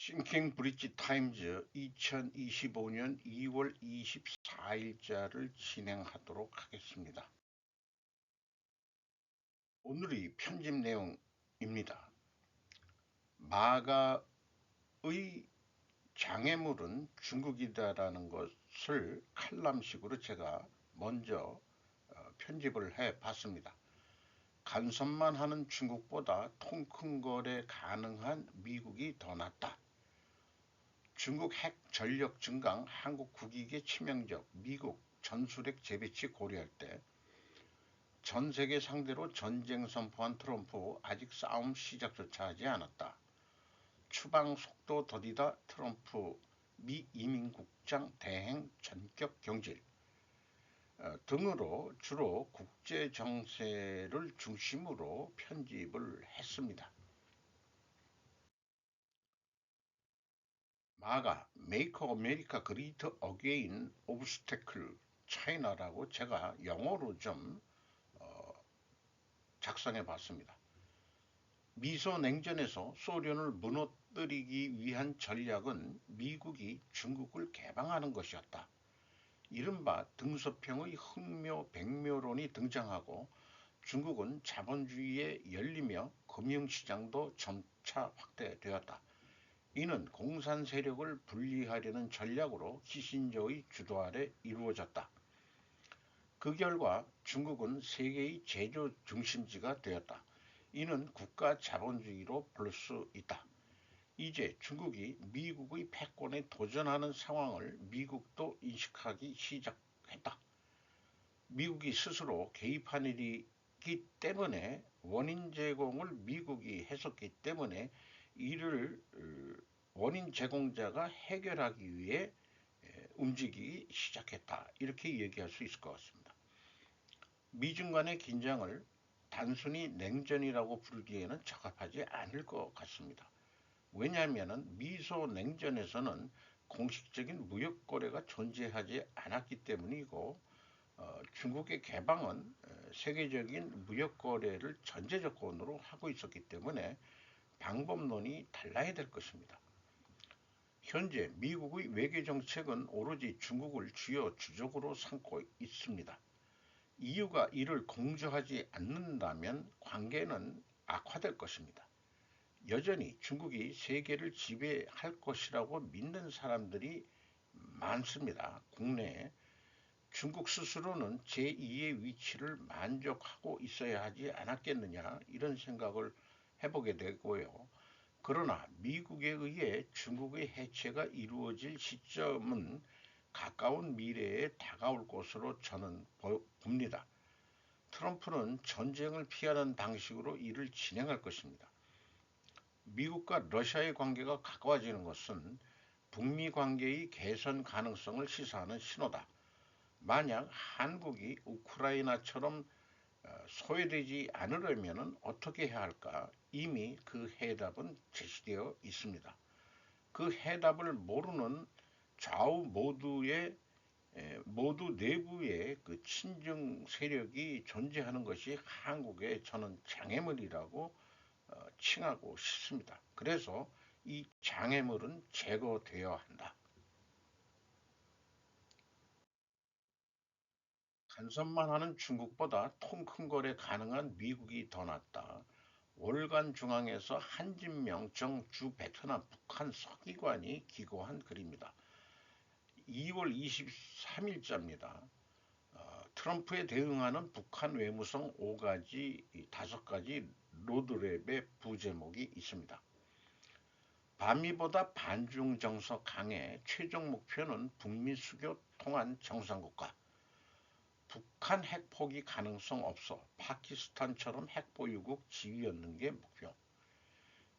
싱킹 브릿지 타임즈 2025년 2월 24일자를 진행하도록 하겠습니다. 오늘의 편집 내용입니다. 마가의 장애물은 중국이다라는 것을 칼럼식으로 제가 먼저 편집을 해 봤습니다. 간섭만 하는 중국보다 통 큰 거래 가능한 미국이 더 낫다. 중국 핵 전력 증강, 한국 국익에 치명적, 미국 전술핵 재배치 고려할 때 전 세계 상대로 전쟁 선포한 트럼프 아직 싸움 시작조차 하지 않았다. 추방 속도 더디다 트럼프 미 이민국장 대행 전격 경질 등으로 주로 국제 정세를 중심으로 편집을 했습니다. 마가 Make America Great Again Obstacle China라고 제가 영어로 좀 작성해 봤습니다. 미소 냉전에서 소련을 무너뜨리기 위한 전략은 미국이 중국을 개방하는 것이었다. 이른바 등소평의 흑묘 백묘론이 등장하고 중국은 자본주의에 열리며 금융시장도 점차 확대되었다. 이는 공산 세력을 분리하려는 전략으로 키신저의 주도 아래 이루어졌다. 그 결과 중국은 세계의 제조 중심지가 되었다. 이는 국가 자본주의로 볼 수 있다. 이제 중국이 미국의 패권에 도전하는 상황을 미국도 인식하기 시작했다. 미국이 스스로 개입한 일이기 때문에 원인 제공을 미국이 했었기 때문에 이를 원인 제공자가 해결하기 위해 움직이기 시작했다. 이렇게 얘기할 수 있을 것 같습니다. 미중 간의 긴장을 단순히 냉전이라고 부르기에는 적합하지 않을 것 같습니다. 왜냐하면 미소 냉전에서는 공식적인 무역 거래가 존재하지 않았기 때문이고 중국의 개방은 세계적인 무역 거래를 전제 조건으로 하고 있었기 때문에 방법론이 달라야 될 것입니다. 현재 미국의 외교 정책은 오로지 중국을 주요 주적으로 삼고 있습니다. 이유가 이를 공조하지 않는다면 관계는 악화될 것입니다. 여전히 중국이 세계를 지배할 것이라고 믿는 사람들이 많습니다. 국내에 중국 스스로는 제2의 위치를 만족하고 있어야 하지 않았겠느냐 이런 생각을 해보게 되고요. 그러나 미국에 의해 중국의 해체가 이루어질 시점은 가까운 미래에 다가올 것으로 저는 봅니다. 트럼프는 전쟁을 피하는 방식으로 이를 진행할 것입니다. 미국과 러시아의 관계가 가까워지는 것은 북미 관계의 개선 가능성을 시사하는 신호다. 만약 한국이 우크라이나처럼 소외되지 않으려면 어떻게 해야 할까? 이미 그 해답은 제시되어 있습니다. 그 해답을 모르는 좌우 모두 내부에 그 친중 세력이 존재하는 것이 한국의 저는 장애물이라고 칭하고 싶습니다. 그래서 이 장애물은 제거되어야 한다. 간섭만 하는 중국보다 통 큰 거래 가능한 미국이 더 낫다. 월간 중앙에서 한진명 정주 베트남 북한 서기관이 기고한 글입니다. 2월 23일자입니다. 트럼프에 대응하는 북한 외무성 5가지 로드맵의 부제목이 있습니다. 반미보다 반중 정서 강해 최종 목표는 북미 수교 통한 정상국가. 북한 핵 포기 가능성 없어 파키스탄처럼 핵 보유국 지위 얻는 게 목표.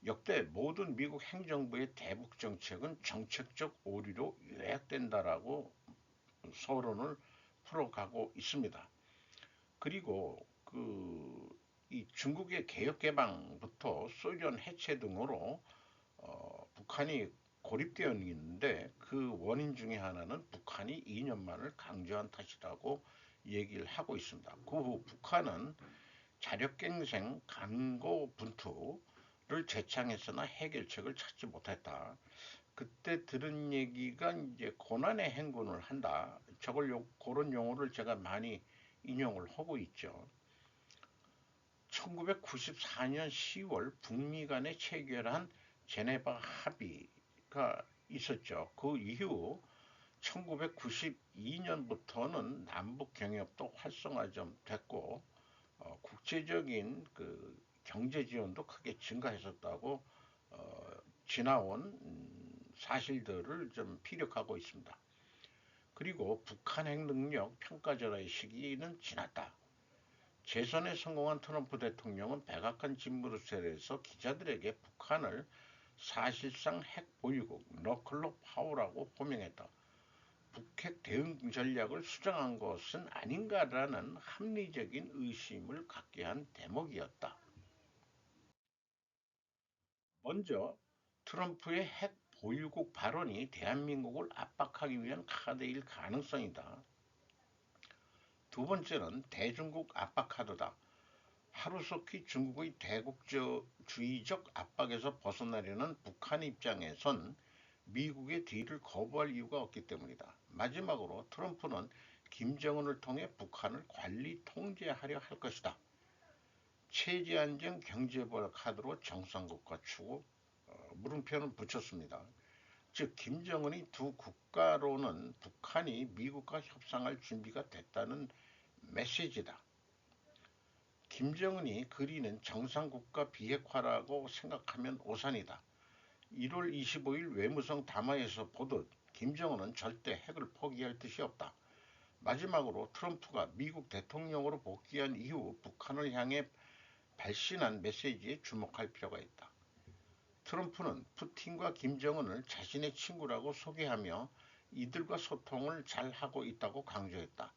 역대 모든 미국 행정부의 대북 정책은 정책적 오류로 요약된다라고 서론을 풀어가고 있습니다. 그리고 이 중국의 개혁 개방부터 소련 해체 등으로 북한이 고립되어 있는데 그 원인 중에 하나는 북한이 2년만을 강조한 탓이라고 얘기를 하고 있습니다. 그 후 북한은 자력갱생, 간고분투, 재창했으나 해결책을 찾지 못했다. 그때 들은 얘기가 이제 고난의 행군을 한다. 그런 용어를 제가 많이 인용을 하고 있죠. 1994년 10월 북미 간에 체결한 제네바 합의가 있었죠. 그 이후 1992년부터는 남북 경협도 활성화 좀 됐고 국제적인 그 경제 지원도 크게 증가했었다고 지나온 사실들을 좀 피력하고 있습니다. 그리고 북한 핵 능력 평가절하의 시기는 지났다. 재선에 성공한 트럼프 대통령은 백악관 집무실에서 기자들에게 북한을 사실상 핵 보유국 너클로 파워라고 호명했다. 북핵 대응 전략을 수정한 것은 아닌가라는 합리적인 의심을 갖게 한 대목이었다. 먼저 트럼프의 핵 보유국 발언이 대한민국을 압박하기 위한 카드일 가능성이다. 두 번째는 대중국 압박 카드다. 하루속히 중국의 대국주의적 압박에서 벗어나려는 북한 입장에선 미국의 뒤를 거부할 이유가 없기 때문이다. 마지막으로 트럼프는 김정은을 통해 북한을 관리 통제하려 할 것이다. 체제 안정 경제발 카드로 정상국가 추구 물음표는 붙였습니다. 즉 김정은이 두 국가로는 북한이 미국과 협상할 준비가 됐다는 메시지다. 김정은이 그리는 정상국가 비핵화라고 생각하면 오산이다. 1월 25일 외무성 담화에서 보듯 김정은은 절대 핵을 포기할 뜻이 없다. 마지막으로 트럼프가 미국 대통령으로 복귀한 이후 북한을 향해 발신한 메시지에 주목할 필요가 있다. 트럼프는 푸틴과 김정은을 자신의 친구라고 소개하며 이들과 소통을 잘 하고 있다고 강조했다.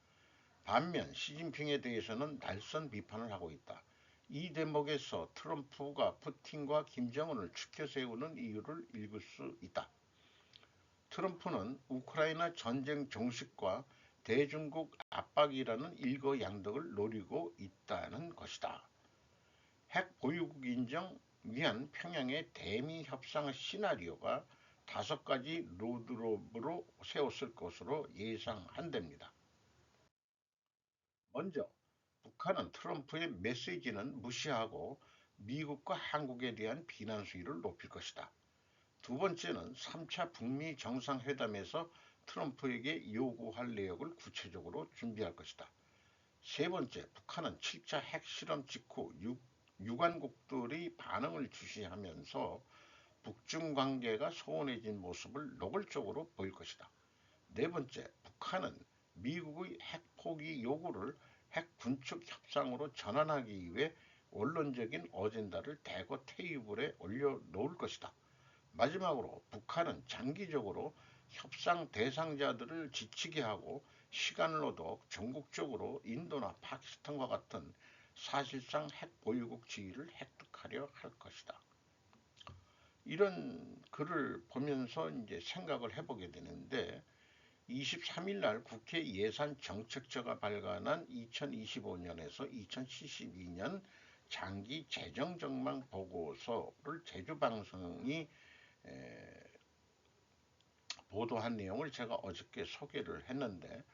반면 시진핑에 대해서는 날선 비판을 하고 있다. 이 대목에서 트럼프가 푸틴과 김정은을 추켜 세우는 이유를 읽을 수 있다. 트럼프는 우크라이나 전쟁 종식과 대중국 압박이라는 일거양득을 노리고 있다는 것이다. 핵 보유국 인정 위한 평양의 대미 협상 시나리오가 5가지 로드맵으로 세웠을 것으로 예상한답니다. 먼저 북한은 트럼프의 메시지는 무시하고 미국과 한국에 대한 비난 수위를 높일 것이다. 두 번째는 3차 북미 정상회담에서 트럼프에게 요구할 내역을 구체적으로 준비할 것이다. 세 번째, 북한은 7차 핵실험 직후 유관국들의 반응을 주시하면서 북중 관계가 소원해진 모습을 노골적으로 보일 것이다. 네 번째, 북한은 미국의 핵 포기 요구를 핵 군축 협상으로 전환하기 위해 원론적인 어젠다를 대거 테이블에 올려놓을 것이다. 마지막으로 북한은 장기적으로 협상 대상자들을 지치게 하고 시간을 얻어 전국적으로 인도나 파키스탄과 같은 사실상 핵 보유국 지위를 획득하려 할 것이다. 이런 글을 보면서 이제 생각을 해보게 되는데 23일 날 국회 예산정책처가 발간한 2025년에서 2072년 장기 재정전망 보고서를 제주방송이 보도한 내용을 제가 어저께 소개를 했는데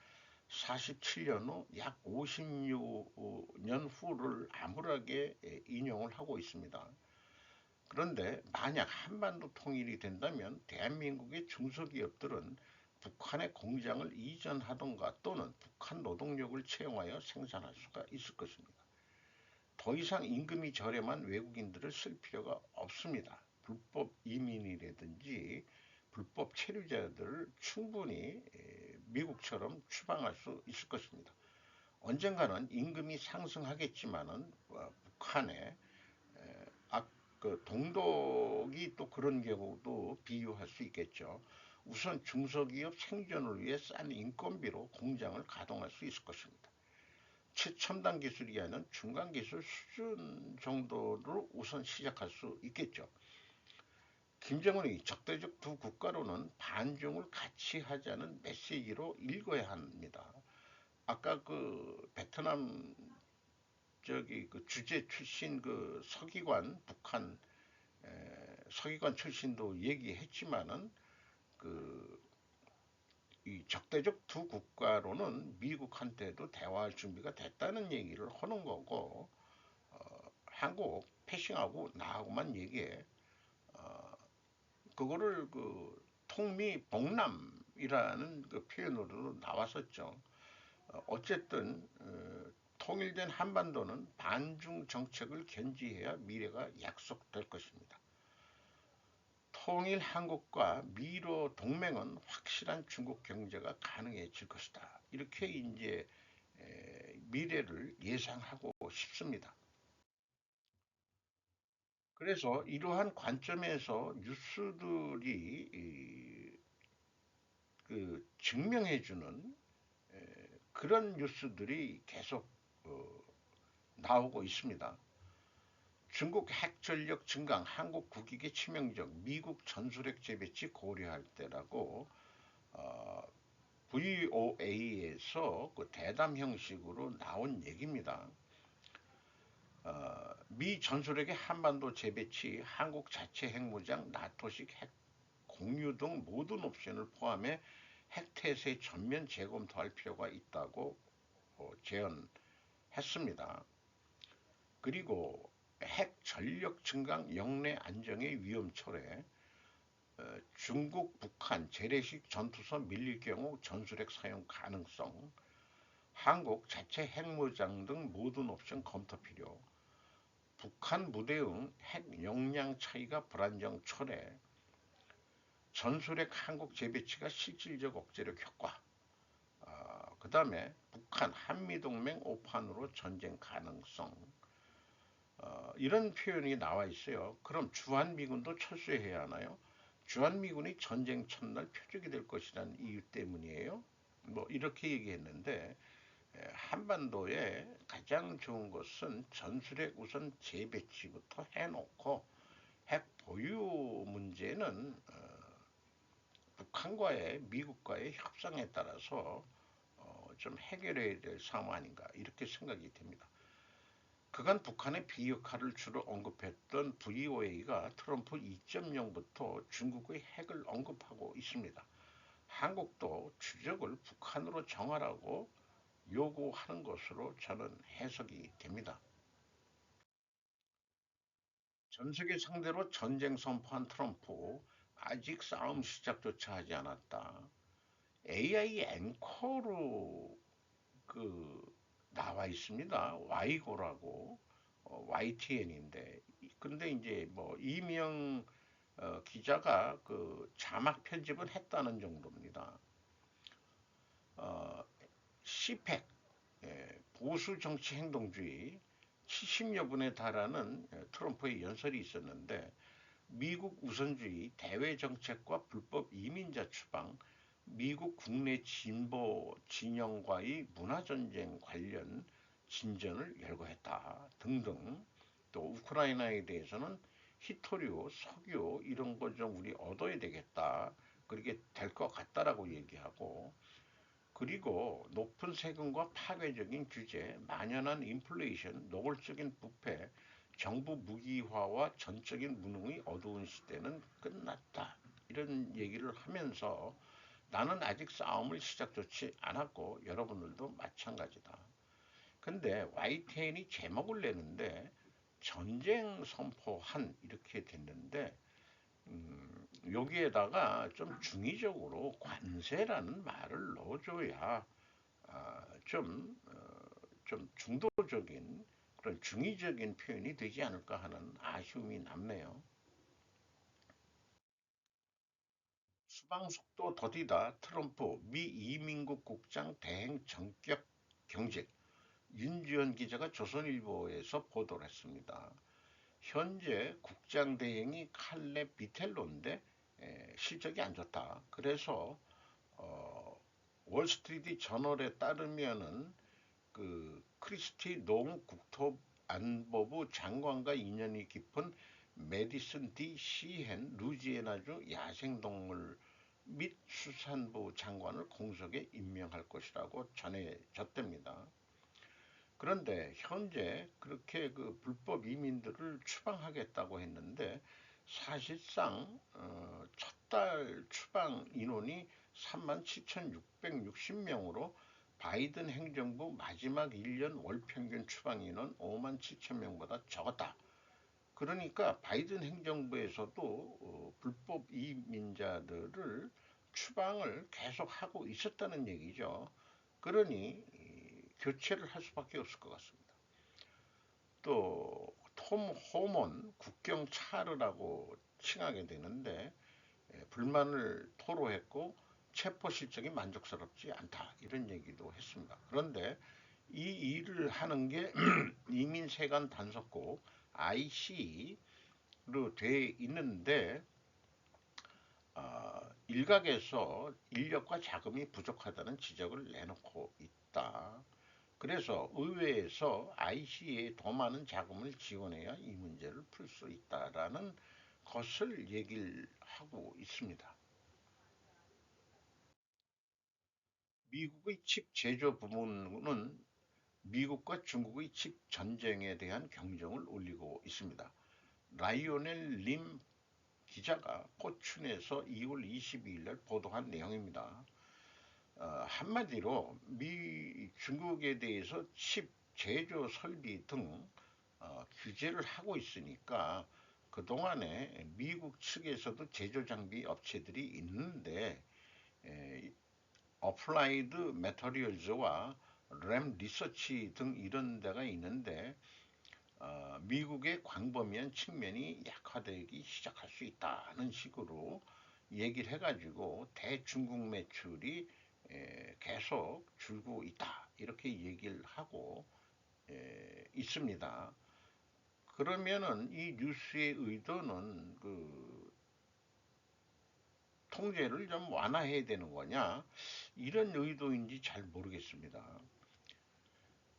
47년 후 약 56년 후를 암울하게 인용을 하고 있습니다. 그런데 만약 한반도 통일이 된다면 대한민국의 중소기업들은 북한의 공장을 이전하던가 또는 북한 노동력을 채용하여 생산할 수가 있을 것입니다. 더 이상 임금이 저렴한 외국인들을 쓸 필요가 없습니다. 불법 이민이라든지 불법 체류자들을 충분히 미국처럼 추방할 수 있을 것입니다. 언젠가는 임금이 상승하겠지만은 북한의 그 동독이 또 그런 경우도 비유할 수 있겠죠. 우선 중소기업 생존을 위해 싼 인건비로 공장을 가동할 수 있을 것입니다. 최첨단 기술이 아닌 중간 기술 수준 정도로 우선 시작할 수 있겠죠. 김정은이 적대적 두 국가로는 반중을 같이 하자는 메시지로 읽어야 합니다. 아까 그 베트남 그 주재 출신 그 서기관 북한 서기관 출신도 얘기했지만은 그 이 적대적 두 국가로는 미국한테도 대화할 준비가 됐다는 얘기를 하는 거고, 한국 패싱하고 나하고만 얘기해. 어, 그거를 그 통미봉남이라는 그 표현으로 나왔었죠. 어쨌든 통일된 한반도는 반중 정책을 견지해야 미래가 약속될 것입니다. 통일 한국과 미로 동맹은 확실한 중국 경제가 가능해질 것이다. 이렇게 이제 미래를 예상하고 싶습니다. 그래서 이러한 관점에서 뉴스들이 그 증명해주는 그런 뉴스들이 계속 어, 나오고 있습니다. 중국 핵전력 증강, 한국 국익에 치명적, 미국 전술핵 재배치 고려할 때라고 어, VOA에서 그 대담 형식으로 나온 얘기입니다. 미 전술핵의 한반도 재배치, 한국 자체 핵무장, 나토식 핵 공유 등 모든 옵션을 포함해 핵태세 전면 재검토할 필요가 있다고 제언했습니다. 그리고 핵 전력 증강 영내 안정의 위험 초래, 중국, 북한 재래식 전투선 밀릴 경우 전술핵 사용 가능성, 한국 자체 핵무장 등 모든 옵션 검토 필요, 북한 무대응 핵 역량 차이가 불안정 초래, 전술핵 한국 재배치가 실질적 억제력 효과, 그 다음에 북한 한미동맹 오판으로 전쟁 가능성, 이런 표현이 나와 있어요. 그럼 주한미군도 철수해야 하나요? 주한미군이 전쟁 첫날 표적이 될 것이라는 이유 때문이에요. 뭐 이렇게 얘기했는데 한반도에 가장 좋은 것은 전술핵 우선 재배치부터 해놓고 핵 보유 문제는 북한과의 미국과의 협상에 따라서 좀 해결해야 될 상황 아닌가 이렇게 생각이 됩니다. 그간 북한의 비핵화를 주로 언급했던 VOA가 트럼프 2.0부터 중국의 핵을 언급하고 있습니다. 한국도 주적을 북한으로 정하라고 요구하는 것으로 저는 해석이 됩니다. 전 세계 상대로 전쟁 선포한 트럼프, 아직 싸움 시작조차 하지 않았다. AI 앵커로 그 나와 있습니다. Y고라고 YTN인데 근데 이제 뭐 이명 기자가 그 자막 편집을 했다는 정도입니다. 어, CPEC 보수 정치 행동주의 70여 분에 달하는 트럼프의 연설이 있었는데 미국 우선주의, 대외 정책과 불법 이민자 추방, 미국 국내 진보 진영과의 문화전쟁 관련 진전을 열거했다 등등. 또 우크라이나에 대해서는 히토류, 석유 이런 거 좀 우리 얻어야 되겠다. 그렇게 될 것 같다라고 얘기하고 그리고 높은 세금과 파괴적인 규제, 만연한 인플레이션, 노골적인 부패, 정부 무기화와 전적인 무능의 어두운 시대는 끝났다. 이런 얘기를 하면서 나는 아직 싸움을 시작조차 않았고 여러분들도 마찬가지다. 근데 YTN이 제목을 내는데 전쟁 선포한 이렇게 됐는데 여기에다가 좀 중의적으로 관세라는 말을 넣어줘야 좀, 좀 중도적인 그런 중의적인 표현이 되지 않을까 하는 아쉬움이 남네요. 수방 속도 더디다. 트럼프 미 이민국 국장 대행 전격 경질. 윤지원 기자가 조선일보에서 보도를 했습니다. 현재 국장 대행이 칼레 비텔로인데 실적이 안 좋다. 그래서 어, 월스트리트 저널에 따르면은 그 크리스티 농 국토안보부 장관과 인연이 깊은 메디슨 디 시헨 루지애나주 야생동물 및 수산부 장관을 공석에 임명할 것이라고 전해졌답니다. 그런데 현재 그렇게 그 불법 이민들을 추방하겠다고 했는데 사실상 첫 달 추방 인원이 37,660명으로 바이든 행정부 마지막 1년 월 평균 추방 인원 57,000명보다 적었다. 그러니까 바이든 행정부에서도 불법 이민자들을 추방을 계속하고 있었다는 얘기죠. 그러니 교체를 할 수밖에 없을 것 같습니다. 또 톰 호먼 국경 차르라고 칭하게 되는데 불만을 토로했고 체포 실적이 만족스럽지 않다 이런 얘기도 했습니다. 그런데 이 일을 하는 게 이민세관 단속국 IC로 돼 있는데 일각에서 인력과 자금이 부족하다는 지적을 내놓고 있다. 그래서 의회에서 IC에 더 많은 자금을 지원해야 이 문제를 풀 수 있다라는 것을 얘기를 하고 있습니다. 미국의 칩 제조 부문은 미국과 중국의 칩 전쟁에 대한 경쟁을 올리고 있습니다. 라이오넬 림 기자가 포춘에서 2월 22일 날 보도한 내용입니다. 한마디로 중국에 대해서 칩 제조 설비 등 규제를 하고 있으니까 그동안에 미국 측에서도 제조 장비 업체들이 있는데 어플라이드 매터리얼즈와 램 리서치 등 이런 데가 있는데 미국의 광범위한 측면이 약화되기 시작할 수 있다는 식으로 얘기를 해가지고 대중국 매출이 계속 줄고 있다 이렇게 얘기를 하고 있습니다. 그러면은 이 뉴스의 의도는 그 통제를 좀 완화해야 되는 거냐 이런 의도인지 잘 모르겠습니다.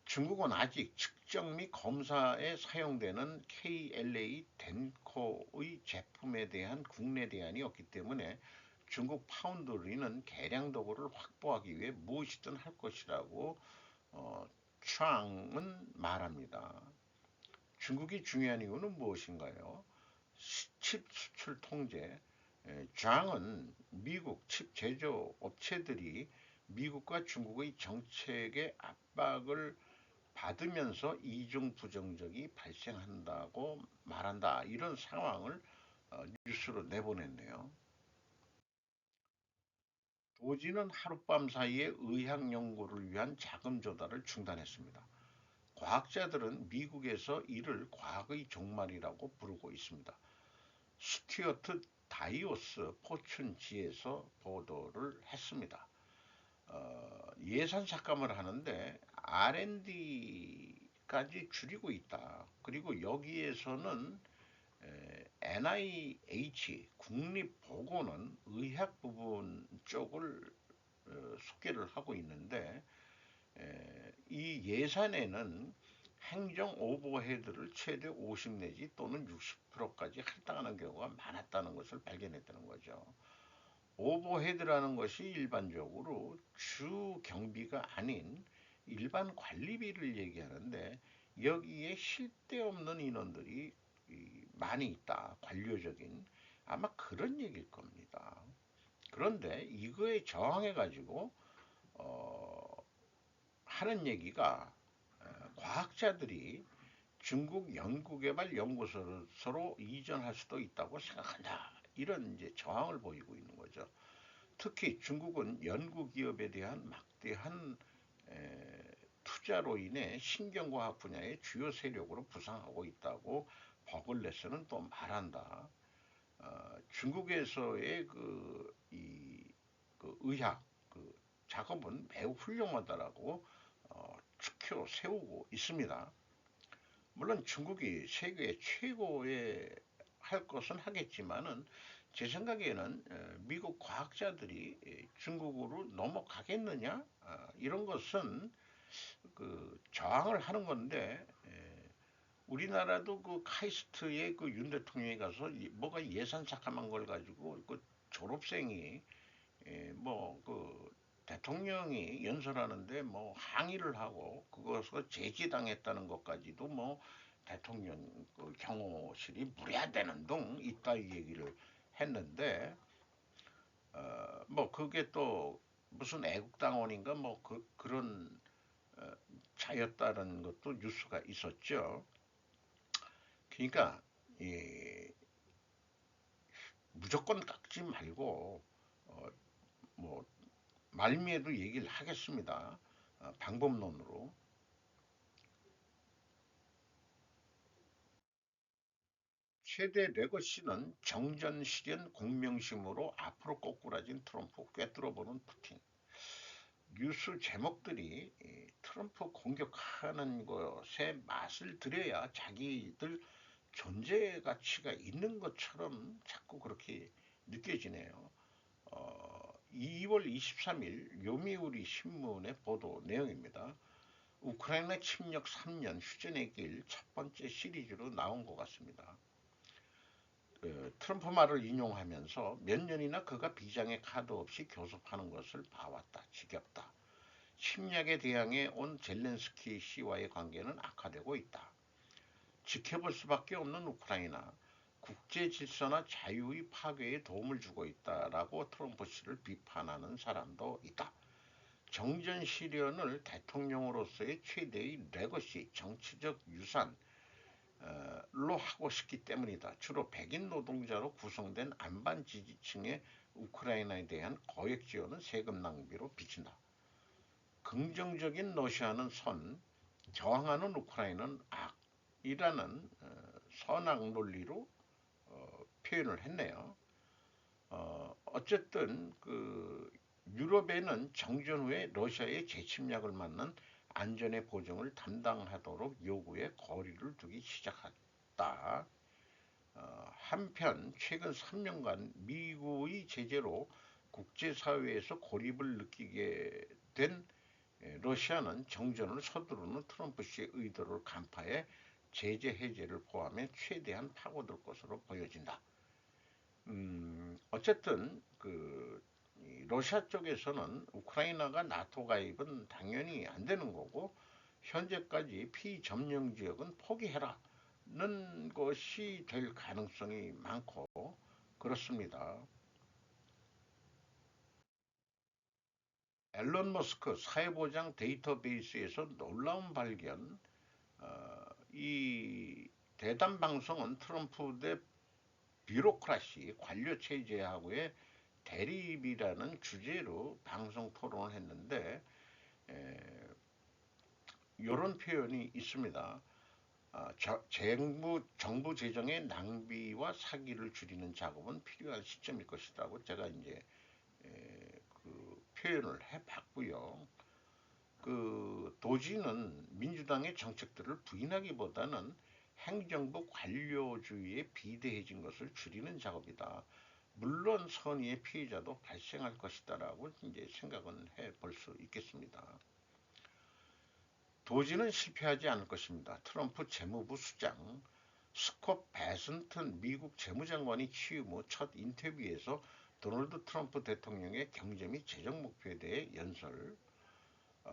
중국은 아직 측정 및 검사에 사용되는 KLA 덴코의 제품에 대한 국내 대안이 없기 때문에 중국 파운드리는 개량 도구를 확보하기 위해 무엇이든 할 것이라고 촤ang은 말합니다. 중국이 중요한 이유는 무엇인가요? 칩 수출 통제. 촤ang은 미국 칩 제조 업체들이 미국과 중국의 정책의 압박을 받으면서 이중 부정적이 발생한다고 말한다. 이런 상황을 뉴스로 내보냈네요. 도지는 하룻밤 사이에 의학 연구를 위한 자금 조달을 중단했습니다. 과학자들은 미국에서 이를 과학의 종말이라고 부르고 있습니다. 스튜어트 다이오스 포춘지에서 보도를 했습니다. 예산 삭감을 하는데 R&D까지 줄이고 있다. 그리고 여기에서는 NIH 국립보건원 의학 부분 쪽을 소개를 하고 있는데 이 예산에는 행정 오버헤드를 최대 50 내지 또는 60%까지 할당하는 경우가 많았다는 것을 발견했다는 거죠. 오버헤드라는 것이 일반적으로 주 경비가 아닌 일반 관리비를 얘기하는데 여기에 쉴 데 없는 인원들이 많이 있다. 관료적인 아마 그런 얘기일 겁니다. 그런데 이거에 저항해 가지고 하는 얘기가 과학자들이 중국 연구개발연구소로 이전할 수도 있다고 생각한다. 이런 이제 저항을 보이고 있는 거죠. 특히 중국은 연구기업에 대한 막대한 투자로 인해 신경과학 분야의 주요 세력으로 부상하고 있다고 버글레스는 또 말한다. 중국에서의 그 의학 그 작업은 매우 훌륭하다라고 추켜 세우고 있습니다. 물론 중국이 세계 최고의 할 것은 하겠지만은 제 생각에는 미국 과학자들이 중국으로 넘어가겠느냐 이런 것은 그 저항을 하는 건데 우리나라도 그 카이스트에 그 윤 대통령이 가서 뭐가 예산 삭감한 걸 가지고 그 졸업생이 뭐 그 대통령이 연설하는데 뭐 항의를 하고 그것을 제지당했다는 것까지도 뭐 대통령 그 경호실이 무례하다는 등 이따위 얘기를 했는데 뭐 그게 또 무슨 애국당원인가 뭐 그런 어, 차였다는 것도 뉴스가 있었죠. 그러니까 이 무조건 깎지 말고 뭐 말미에도 얘기를 하겠습니다. 방법론으로 최대 레거시는 정전 실현 공명심으로 앞으로 꼬꾸라진 트럼프 꿰뚫어보는 푸틴. 뉴스 제목들이 트럼프 공격하는 것에 맛을 들여야 자기들 존재 가치가 있는 것처럼 자꾸 그렇게 느껴지네요. 2월 23일 요미우리 신문의 보도 내용입니다. 우크라이나 침략 3년 휴전의 길 첫 번째 시리즈로 나온 것 같습니다. 트럼프 말을 인용하면서 몇 년이나 그가 비장의 카드 없이 교섭하는 것을 봐왔다. 지겹다. 침략에 대항해 온 젤렌스키 씨와의 관계는 악화되고 있다. 지켜볼 수밖에 없는 우크라이나, 국제 질서나 자유의 파괴에 도움을 주고 있다라고 트럼프 씨를 비판하는 사람도 있다. 정전 실현을 대통령으로서의 최대의 레거시, 정치적 유산, 로 하고 싶기 때문이다. 주로 백인 노동자로 구성된 안반 지지층의 우크라이나에 대한 거액 지원은 세금 낭비로 비친다. 긍정적인 러시아는 선, 저항하는 우크라이나는 악이라는 선악 논리로 표현을 했네요. 어쨌든 그 유럽에는 정전 후에 러시아의 재침략을 맞는 안전의 보증을 담당하도록 요구에 거리를 두기 시작했다. 한편 최근 3년간 미국의 제재로 국제사회에서 고립을 느끼게 된 러시아는 정전을 서두르는 트럼프 씨의 의도를 간파해 제재 해제를 포함해 최대한 파고들 것으로 보여진다. 어쨌든 그 러시아 쪽에서는 우크라이나가 나토 가입은 당연히 안 되는 거고 현재까지 피점령 지역은 포기해라는 것이 될 가능성이 많고 그렇습니다. 앨런 머스크 사회보장 데이터베이스에서 놀라운 발견. 이 대담 방송은 트럼프 대 뷰로크라시 관료 체제하고의 대립이라는 주제로 방송 토론을 했는데 이런 표현이 있습니다. 정부 재정의 낭비와 사기를 줄이는 작업은 필요한 시점일 것이라고 제가 이제 그 표현을 해봤고요. 그 도지는 민주당의 정책들을 부인하기보다는 행정부 관료주의에 비대해진 것을 줄이는 작업이다. 물론 선의의 피해자도 발생할 것이다라고 이제 생각은 해볼 수 있겠습니다. 도지는 실패하지 않을 것입니다. 트럼프 재무부 수장 스콧 베슨턴 미국 재무장관이 취임 후 첫 인터뷰에서 도널드 트럼프 대통령의 경제 및 재정 목표에 대해 연설.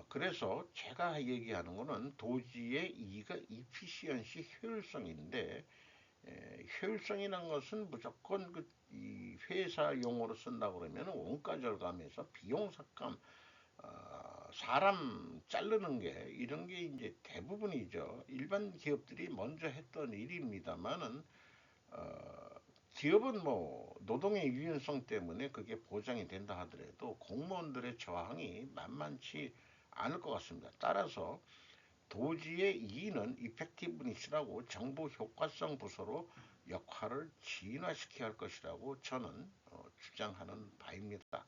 그래서 제가 얘기하는 거는 도지의 이가 이피시언시 효율성인데 효율성이란 것은 무조건 이 회사 용어로 쓴다 그러면 원가 절감에서 비용 삭감, 사람 자르는 게 이런 게 이제 대부분이죠. 일반 기업들이 먼저 했던 일입니다만은 어, 기업은 뭐 노동의 유연성 때문에 그게 보장이 된다 하더라도 공무원들의 저항이 만만치 않을 것 같습니다. 따라서 도지의 이의는 이펙티브니스라고 정부 효과성 부서로 역할을 진화시켜야 할 것이라고 저는 주장하는 바입니다.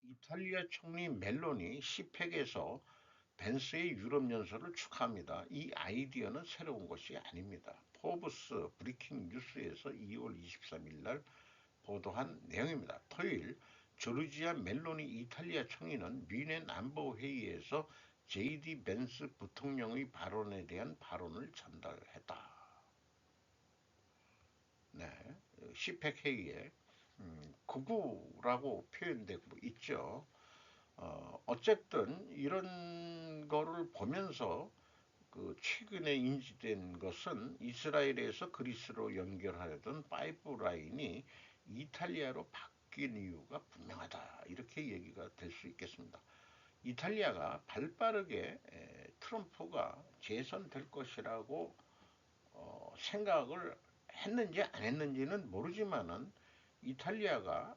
이탈리아 총리 멜로니 시팩에서 벤스의 유럽 연설을 축하합니다. 이 아이디어는 새로운 것이 아닙니다. 포브스 브리킹 뉴스에서 2월 23일 날 보도한 내용입니다. 토요일 조르지아 멜로니 이탈리아 총리는 뮌헨 안보회의에서 JD 벤스 부통령의 발언에 대한 발언을 전달했다. 네, 시팩 회의에 극우라고 표현되고 있죠. 어쨌든 이런 거를 보면서 그 최근에 인지된 것은 이스라엘에서 그리스로 연결하려던 파이프라인이 이탈리아로 바뀐 이유가 분명하다. 이렇게 얘기가 될 수 있겠습니다. 이탈리아가 발빠르게 트럼프가 재선될 것이라고 생각을 했는지 안 했는지는 모르지만은 이탈리아가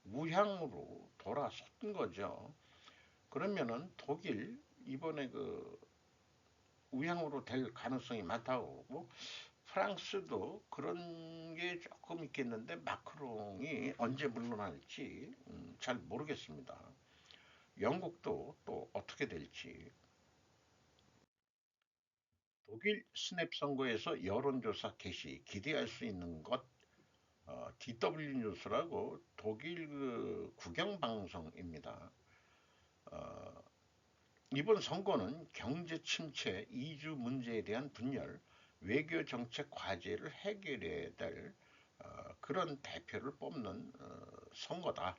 우향으로 돌아섰던 거죠. 그러면은 독일 이번에 그 우향으로 될 가능성이 많다고 보고 프랑스도 그런 게 조금 있겠는데 마크롱이 언제 물러날지 잘 모르겠습니다. 영국도 또 어떻게 될지. 독일 스냅 선거에서 여론조사 개시 기대할 수 있는 것 DW 뉴스라고 독일 그 국영방송입니다. 어, 이번 선거는 경제 침체, 이주 문제에 대한 분열, 외교 정책 과제를 해결해야 될 그런 대표를 뽑는 선거다.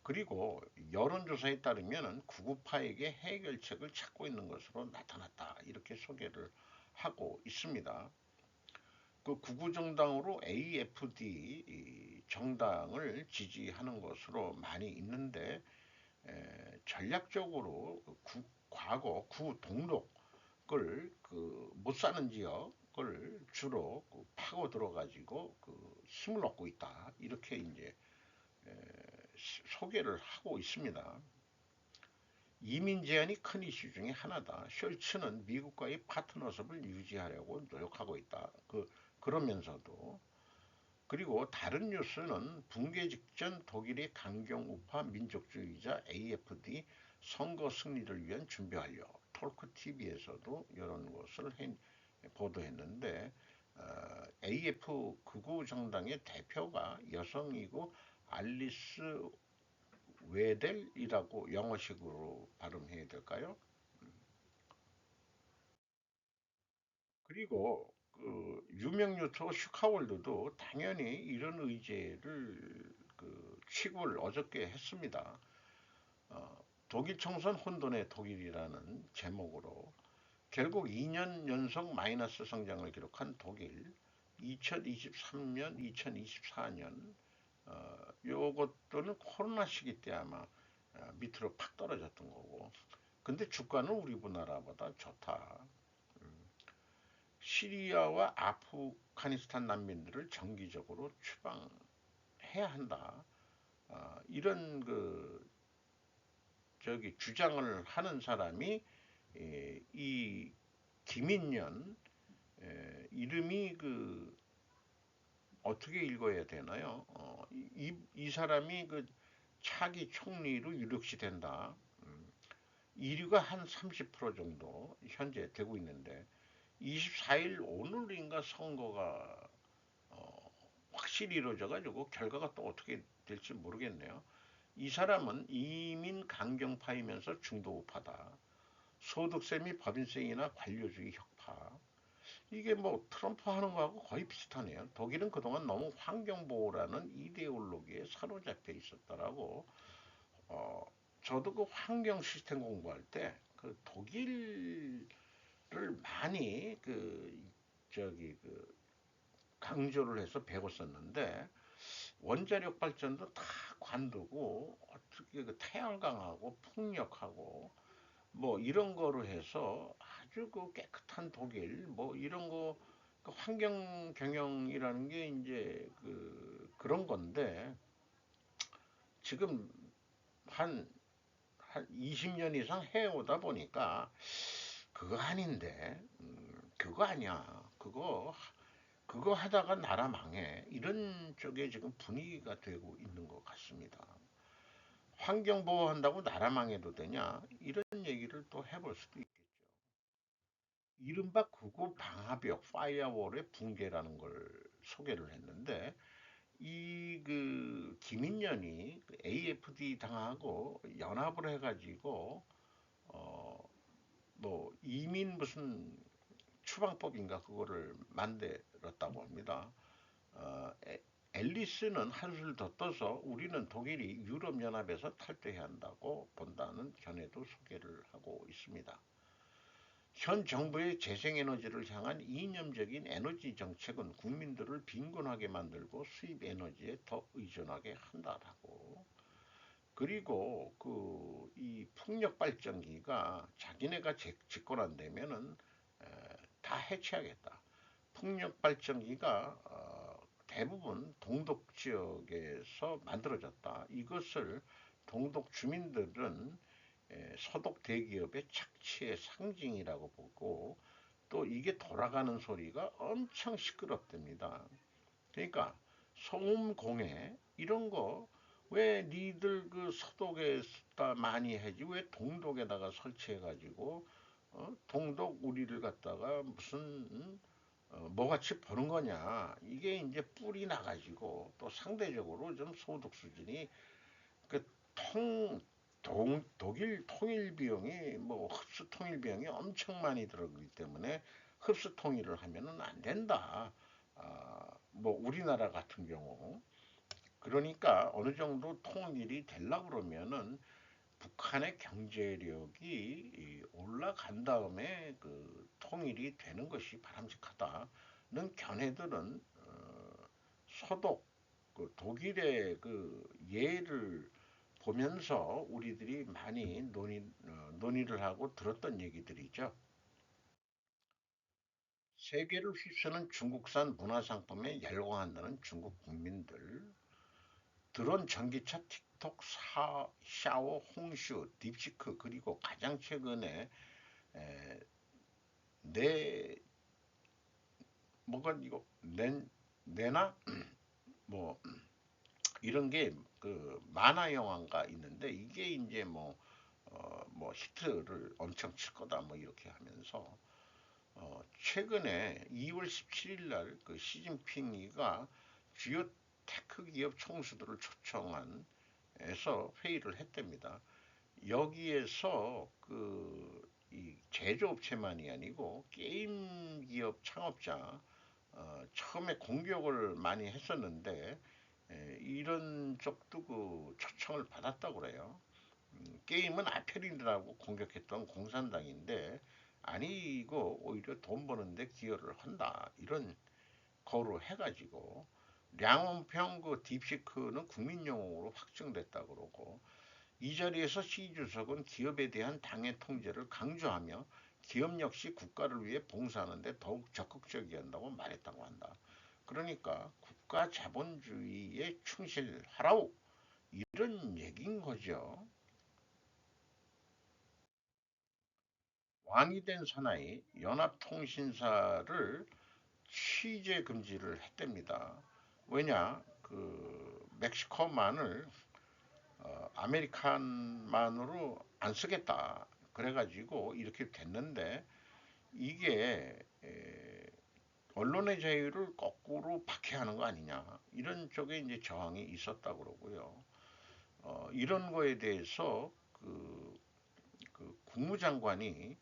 그리고 여론조사에 따르면 구구파에게 해결책을 찾고 있는 것으로 나타났다. 이렇게 소개를 하고 있습니다. 그 구구 정당으로 AFD 정당을 지지하는 것으로 많이 있는데 전략적으로 과거 구 동록을 그 못 사는 지역을 주로 파고 들어가지고 그 힘을 얻고 있다. 이렇게 이제 소개를 하고 있습니다. 이민 제한이 큰 이슈 중에 하나다. 숄츠는 미국과의 파트너십을 유지하려고 노력하고 있다. 그러면서도 그리고 다른 뉴스는 붕괴 직전 독일의 강경 우파 민족주의자 AFD 선거 승리를 위한 준비 완료. 톨크 TV에서도 이런 것을 보도했는데 AF 극우 정당의 대표가 여성이고 알리스 웨델이라고 영어식으로 발음해야 될까요? 그리고 그 유명 유튜버 슈카월드도 당연히 이런 의제를 그 취급을 어저께 했습니다. 독일 총선 혼돈의 독일이라는 제목으로 결국 2년 연속 마이너스 성장을 기록한 독일 2023년, 2024년 요것들은 코로나 시기 때 아마 밑으로 팍 떨어졌던 거고 근데 주가는 우리 나라보다 좋다. 시리아와 아프가니스탄 난민들을 정기적으로 추방해야 한다. 이런 그 저기 주장을 하는 사람이 이 김인년 이름이 그 어떻게 읽어야 되나요? 이 사람이 그 차기 총리로 유력시 된다. 이류가 한 30% 정도 현재 되고 있는데 24일 오늘인가 선거가 확실히 이루어져가지고 결과가 또 어떻게 될지 모르겠네요. 이 사람은 이민 강경파이면서 중도우파다. 소득세 및 법인세이나 관료주의 혁파. 이게 뭐 트럼프 하는 거하고 거의 비슷하네요. 독일은 그동안 너무 환경보호라는 이데올로기에 사로잡혀 있었다라고 어, 저도 그 환경 시스템 공부할 때 그 독일을 많이 그 저기 그 강조를 해서 배웠었는데 원자력 발전도 다 관두고 어떻게 그 태양광하고 풍력하고 뭐 이런 거로 해서 아주 그 깨끗한 독일 뭐 이런 거 그 환경 경영이라는 게 이제 그런 건데 지금 한 20년 이상 해오다 보니까 그거 아닌데 그거 아니야 그거 하다가 나라 망해 이런 쪽에 지금 분위기가 되고 있는 것 같습니다. 환경 보호한다고 나라 망해도 되냐 이런 얘기를 또 해볼 수도 있겠죠. 이른바 극우 방화벽 파이어월의 붕괴라는 걸 소개를 했는데 이 그 김인년이 그 AFD 당하고 연합을 해가지고 뭐 이민 무슨 추방법인가 그거를 만들었다고 합니다. 어, 앨리스는 한술 더 떠서 우리는 독일이 유럽연합에서 탈퇴해야 한다고 본다는 견해도 소개를 하고 있습니다. 현 정부의 재생에너지를 향한 이념적인 에너지 정책은 국민들을 빈곤하게 만들고 수입 에너지에 더 의존하게 한다라고. 그리고 이 풍력 발전기가 자기네가 집권한다면은 다 해체하겠다. 풍력 발전기가 대부분 동독 지역에서 만들어졌다. 이것을 동독 주민들은 서독 대기업의 착취의 상징이라고 보고, 또 이게 돌아가는 소리가 엄청 시끄럽답니다. 그러니까 소음 공해 이런 거 왜 니들 그 서독에다 많이 하지 왜 동독에다가 설치해가지고 동독 우리를 갖다가 무슨 뭐같이 보는 거냐. 이게 이제 뿔이 나가지고 또 상대적으로 좀 소득 수준이 그 독일 통일 비용이 뭐 흡수 통일 비용이 엄청 많이 들어가기 때문에 흡수 통일을 하면은 안 된다. 뭐 우리나라 같은 경우 그러니까 어느 정도 통일이 되려고 그러면은 북한의 경제력이 올라간 다음에 그 통일이 되는 것이 바람직하다는 견해들은 서독 그 독일의 그 예를 보면서 우리들이 많이 논의를 하고 들었던 얘기들이죠. 세계를 휩쓰는 중국산 문화상품에 열광한다는 중국 국민들, 드론, 전기차, 틱톡, 샤워, 홍슈, 딥시크, 그리고 가장 최근에 에, 내 뭐가 이거 내나 뭐 이런 게 그 만화 영화가 있는데 이게 이제 뭐 히트를 엄청 칠 거다 뭐 이렇게 하면서 최근에 2월 17일 날 그 시진핑이가 주요 테크 기업 총수들을 초청한 에서 회의를 했답니다. 여기에서 이 제조업체만이 아니고 게임 기업 창업자 처음에 공격을 많이 했었는데 이런 쪽도 그 초청을 받았다고 그래요. 게임은 아편이라고 공격했던 공산당인데 아니고 오히려 돈 버는데 기여를 한다 이런 거로 해가지고 량원평 그 딥시크는 국민용어로 확정됐다 그러고 이 자리에서 시 주석은 기업에 대한 당의 통제를 강조하며 기업 역시 국가를 위해 봉사하는 데 더욱 적극적이어야 한다고 말했다고 한다. 그러니까 국가 자본주의에 충실하라고 이런 얘기인 거죠. 왕이 된 사나이 연합통신사를 취재 금지를 했답니다. 왜냐? 그 멕시코만을 아메리칸만으로 안 쓰겠다. 그래가지고 이렇게 됐는데 이게 언론의 자유를 거꾸로 박해하는 거 아니냐 이런 쪽에 이제 저항이 있었다 그러고요. 이런 거에 대해서 그 국무장관이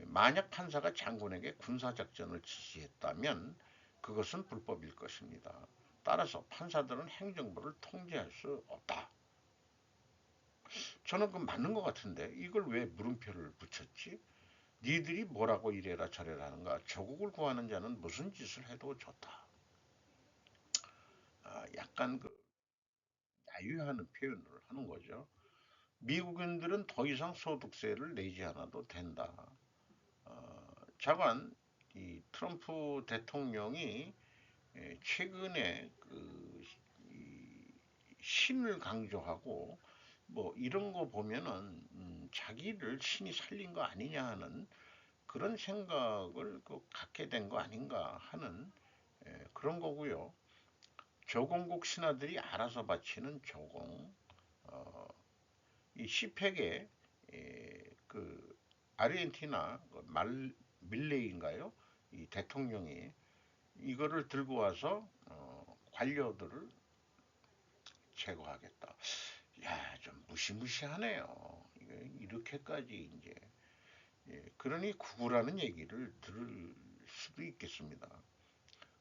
만약 판사가 장군에게 군사작전을 지시했다면 그것은 불법일 것입니다. 따라서 판사들은 행정부를 통제할 수 없다. 저는 그 맞는 것 같은데 이걸 왜 물음표를 붙였지? 니들이 뭐라고 이래라 저래라 하는가? 조국을 구하는 자는 무슨 짓을 해도 좋다. 약간 그 야유하는 표현을 하는 거죠. 미국인들은 더 이상 소득세를 내지 않아도 된다. 자관 이 트럼프 대통령이 최근에 신을 강조하고 뭐 이런 거 보면은 자기를 신이 살린 거 아니냐 하는 그런 생각을 갖게 된 거 아닌가 하는 그런 거고요. 조공국 신하들이 알아서 바치는 조공, 어, 이 시팩에 그 아르헨티나 밀레이인가요? 이 대통령이 이거를 들고 와서 관료들을 제거하겠다. 야, 좀 무시무시하네요. 이렇게까지 이제 그러니 구구라는 얘기를 들을 수도 있겠습니다.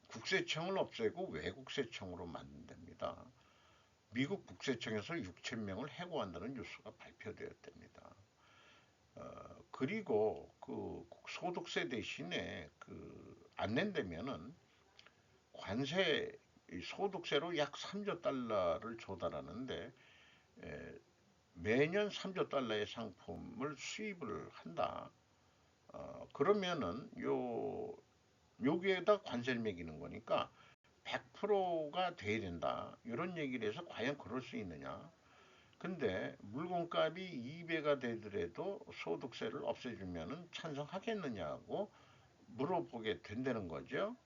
국세청을 없애고 외국세청으로 만든답니다. 미국 국세청에서 6천 명을 해고한다는 뉴스가 발표되었답니다. 그리고 그 소득세 대신에 그 안 낸다면은 관세 소득세로 약 3조 달러를 조달하는데 매년 3조 달러의 상품을 수입을 한다. 그러면은 여기에다 관세를 매기는 거니까 100%가 돼야 된다. 이런 얘기를 해서 과연 그럴 수 있느냐? 근데 물건값이 2배가 되더라도 소득세를 없애주면은 찬성하겠느냐고 물어보게 된다는 거죠.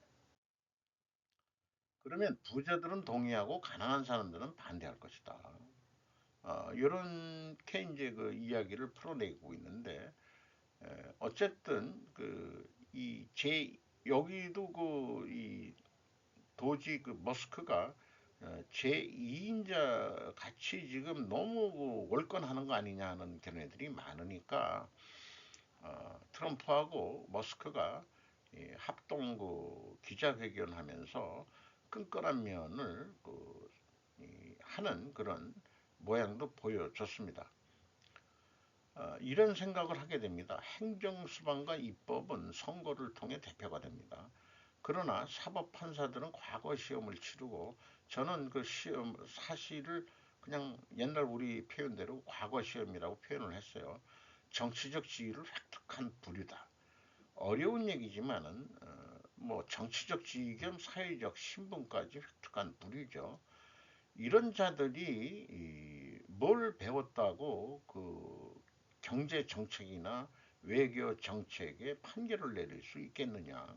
그러면 부자들은 동의하고 가난한 사람들은 반대할 것이다. 이렇게 이제 그 이야기를 풀어내고 있는데, 어쨌든 여기도 이 도지 그 머스크가 제2인자 같이 지금 너무 월권하는 거 아니냐 하는 견해들이 많으니까 트럼프하고 머스크가 합동 기자회견하면서 끈끈한 면을 하는 그런 모양도 보여줬습니다. 이런 생각을 하게 됩니다. 행정수반과 입법은 선거를 통해 대표가 됩니다. 그러나 사법판사들은 과거 시험을 치르고 저는 그 시험 사실을 그냥 옛날 우리 표현대로 과거 시험이라고 표현을 했어요. 정치적 지위를 획득한 부류다. 어려운 얘기지만은 뭐 정치적 지위 겸 사회적 신분까지 획득한 부류죠. 이런 자들이 뭘 배웠다고 그 경제 정책이나 외교 정책에 판결을 내릴 수 있겠느냐.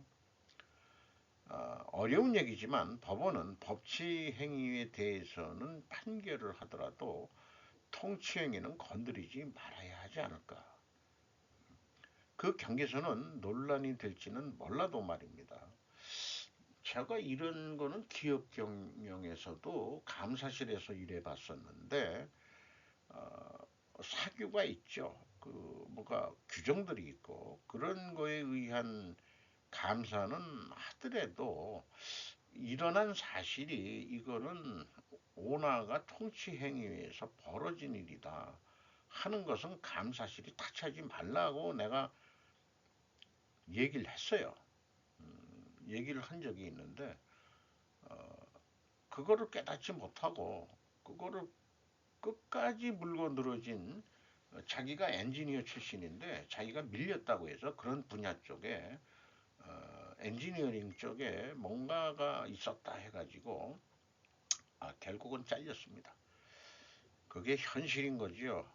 어려운 얘기지만 법원은 법치 행위에 대해서는 판결을 하더라도 통치 행위는 건드리지 말아야 하지 않을까. 그 경계선은 논란이 될지는 몰라도 말입니다. 제가 이런 거는 기업 경영에서도 감사실에서 일해 봤었는데, 사규가 있죠. 뭐가 규정들이 있고, 그런 거에 의한 감사는 하더라도 일어난 사실이 이거는 오나가 통치 행위에서 벌어진 일이다 하는 것은 감사실이 타치하지 말라고 내가 얘기를 했어요. 얘기를 한 적이 있는데 그거를 깨닫지 못하고 그거를 끝까지 물고 늘어진 자기가 엔지니어 출신인데 자기가 밀렸다고 해서 그런 분야 쪽에 엔지니어링 쪽에 뭔가가 있었다 해가지고 결국은 잘렸습니다. 그게 현실인 거지요.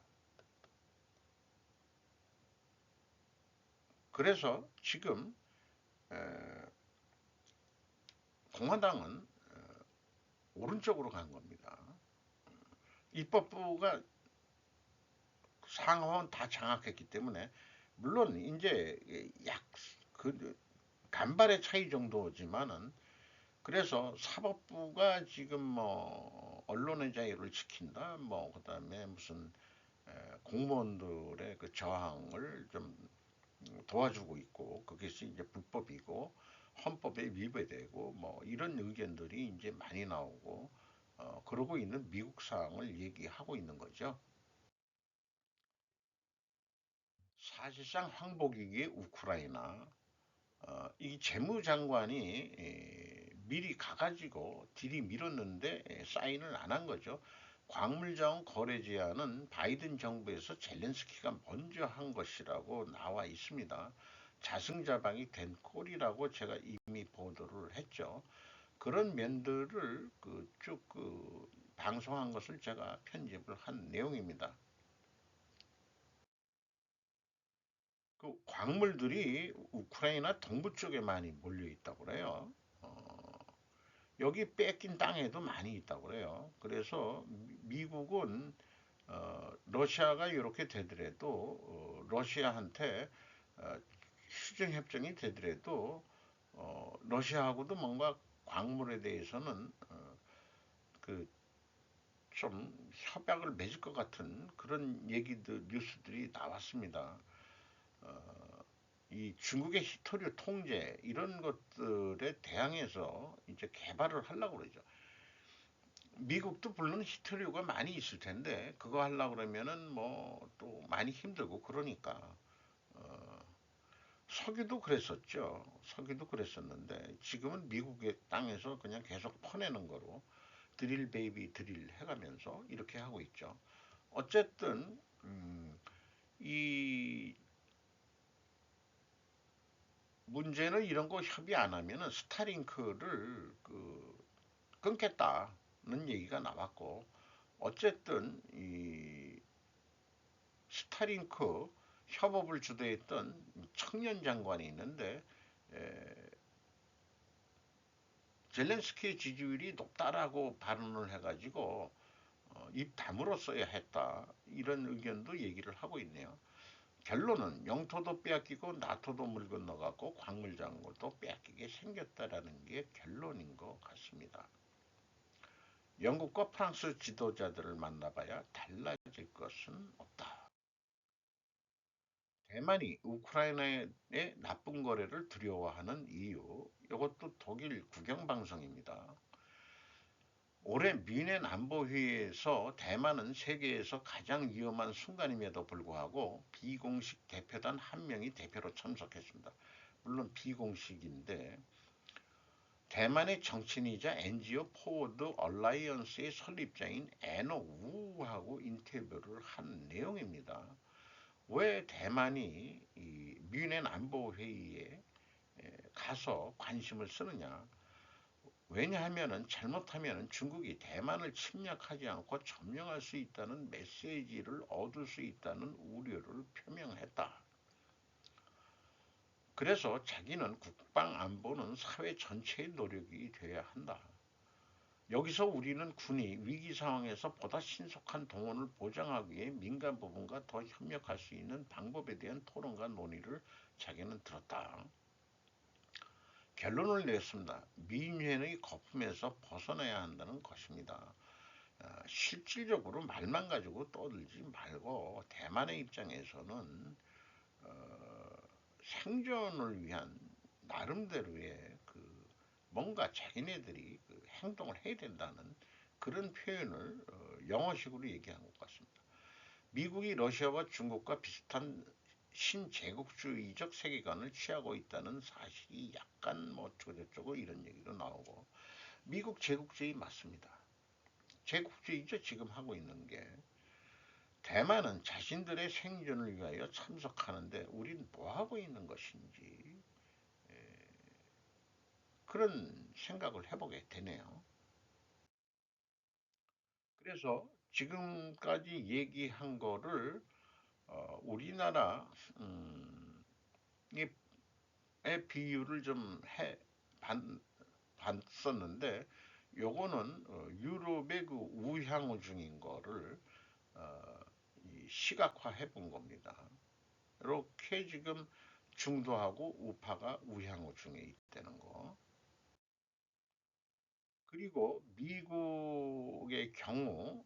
그래서 지금 공화당은 오른쪽으로 간 겁니다. 입법부가 상하원 다 장악했기 때문에 물론 이제 약그 간발의 차이 정도지만은 그래서 사법부가 지금 뭐 언론의 자유를 지킨다 뭐 그다음에 무슨 공무원들의 그 저항을 좀 도와주고 있고 그것이 이제 불법이고 헌법에 위배되고 뭐 이런 의견들이 이제 많이 나오고 그러고 있는 미국 상황을 얘기하고 있는 거죠. 사실상 황복이기에 우크라이나 이 재무장관이 미리 가가지고 딜이 밀었는데 사인을 안 한 거죠. 광물자원 거래 제한은 바이든 정부에서 젤렌스키가 먼저 한 것이라고 나와 있습니다. 자승자방이 된 꼴이라고 제가 이미 보도를 했죠. 그런 면들을 쭉 방송한 것을 제가 편집을 한 내용입니다. 그 광물들이 우크라이나 동부 쪽에 많이 몰려 있다고 그래요. 어, 여기 뺏긴 땅에도 많이 있다고 그래요. 그래서 미국은 러시아가 이렇게 되더라도 러시아한테 어, 휴전협정이 되더라도 러시아하고도 뭔가 광물에 대해서는 그 좀 협약을 맺을 것 같은 그런 얘기들 뉴스들이 나왔습니다. 이 중국의 히토류 통제 이런 것들에 대항해서 이제 개발을 하려고 그러죠. 미국도 물론 히트류가 많이 있을 텐데 그거 하려고 그러면은 뭐 또 많이 힘들고 그러니까 어, 석유도 그랬었죠. 석유도 그랬었는데 지금은 미국의 땅에서 그냥 계속 퍼내는 거로 드릴 베이비 드릴 해가면서 이렇게 하고 있죠. 어쨌든 이 문제는 이런 거 협의 안 하면은 스타링크를 끊겠다는 얘기가 나왔고 어쨌든 이 스타링크 협업을 주도했던 청년 장관이 있는데 에, 젤렌스키의 지지율이 높다라고 발언을 해가지고 입 다물었어야 했다 이런 의견도 얘기를 하고 있네요. 결론은 영토도 빼앗기고 나토도 물 건너갔고 광물장고도 빼앗기게 생겼다라는 게 결론인 것 같습니다. 영국과 프랑스 지도자들을 만나봐야 달라질 것은 없다. 대만이 우크라이나의 나쁜 거래를 두려워하는 이유, 이것도 독일 국영방송입니다. 올해 뮌헨 안보회의에서 대만은 세계에서 가장 위험한 순간임에도 불구하고 비공식 대표단 한 명이 대표로 참석했습니다. 물론 비공식인데 대만의 정치인이자 NGO 포워드 얼라이언스의 설립자인 애너 우하고 인터뷰를 한 내용입니다. 왜 대만이 이 뮌헨 안보회의에 가서 관심을 쓰느냐? 왜냐하면은 잘못하면은 중국이 대만을 침략하지 않고 점령할 수 있다는 메시지를 얻을 수 있다는 우려를 표명했다. 그래서 자기는 국방 안보는 사회 전체의 노력이 되어야 한다. 여기서 우리는 군이 위기 상황에서 보다 신속한 동원을 보장하기 위해 민간 부분과 더 협력할 수 있는 방법에 대한 토론과 논의를 자기는 들었다. 결론을 냈습니다. 민주주의 거품에서 벗어나야 한다는 것입니다. 실질적으로 말만 가지고 떠들지 말고 대만의 입장에서는 생존을 위한 나름대로의 뭔가 자기네들이 행동을 해야 된다는 그런 표현을 영어식으로 얘기한 것 같습니다. 미국이 러시아와 중국과 비슷한 신제국주의적 세계관을 취하고 있다는 사실이 약간 뭐 저저쩌고 이런 얘기도 나오고 미국 제국주의 맞습니다. 제국주의죠 지금 하고 있는 게 대만은 자신들의 생존을 위하여 참석하는데 우린 뭐 하고 있는 것인지 그런 생각을 해보게 되네요. 그래서 지금까지 얘기한 거를 우리나라 이 비유를 좀 봤었는데 요거는 유럽의 그 우향우 중인 거를 어, 시각화해 본 겁니다. 이렇게 지금 중도하고 우파가 우향우 중에 있다는 거. 그리고 미국의 경우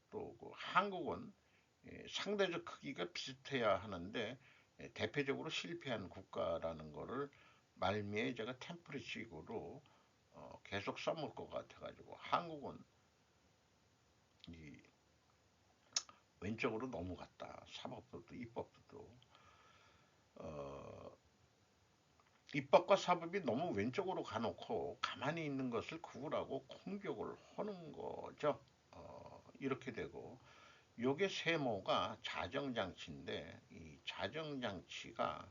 또그 한국은 상대적 크기가 비슷해야 하는데 대표적으로 실패한 국가라는 거를 말미에 제가 템플릿식으로 계속 써먹을 것 같아가지고 한국은 이 왼쪽으로 넘어갔다. 사법부도 입법부도 어, 입법과 사법이 너무 왼쪽으로 가놓고 가만히 있는 것을 구분하고 공격을 하는 거죠. 이렇게 되고 요게 세모가 자정장치인데 이 자정장치가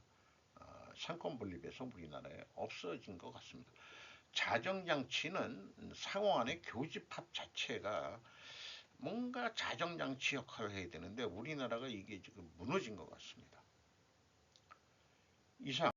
상권 분립에서 우리나라에 없어진 것 같습니다. 자정장치는 상호간의 교집합 자체가 뭔가 자정장치 역할을 해야 되는데 우리나라가 이게 지금 무너진 것 같습니다. 이상